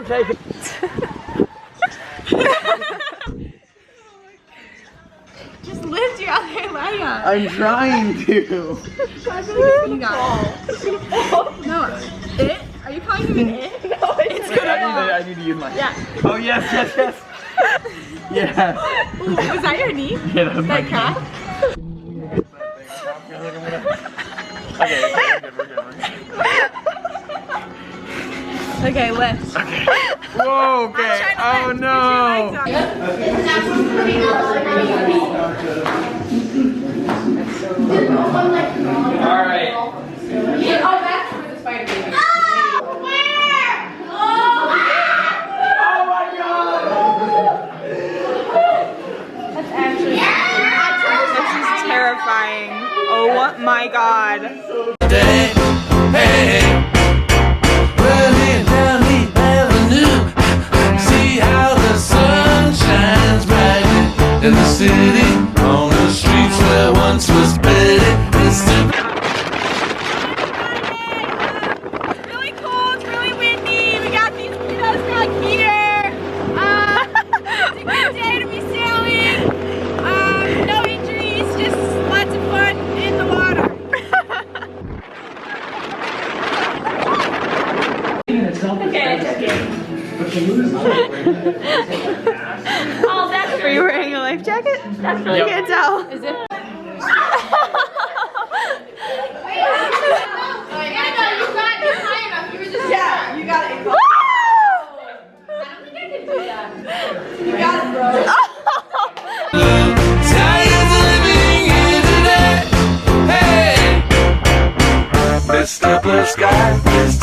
take it. Just lift your other leg up. I'm trying to. You got it. No, it? Are you calling him an it? No, it's gonna fall. I need to use my. Yeah. Oh yes, yes, yes. Yeah. Ooh, was that your knee? Yeah, that was my That crack? Okay, we're good. Okay, lift. Okay. Whoa, okay. Oh no. Alright. Oh, that's where the spider is. Oh my god! That's actually. This is terrifying. Oh my god. Hey, running down the avenue, see how the sun shines brightly in the city, on the streets where once was Betty. It's Really cold, really windy. We got these kiddos back here. It's a good day to be sailing. No injuries, just lots of fun in the water. Okay, I took it. Oh, that's Are you wearing a life jacket? That's really good to tell. Is it? Yeah, you got it. Woo! I don't think I can do that. You got it, bro. tired of living here today. Hey, Mr. Blue Sky is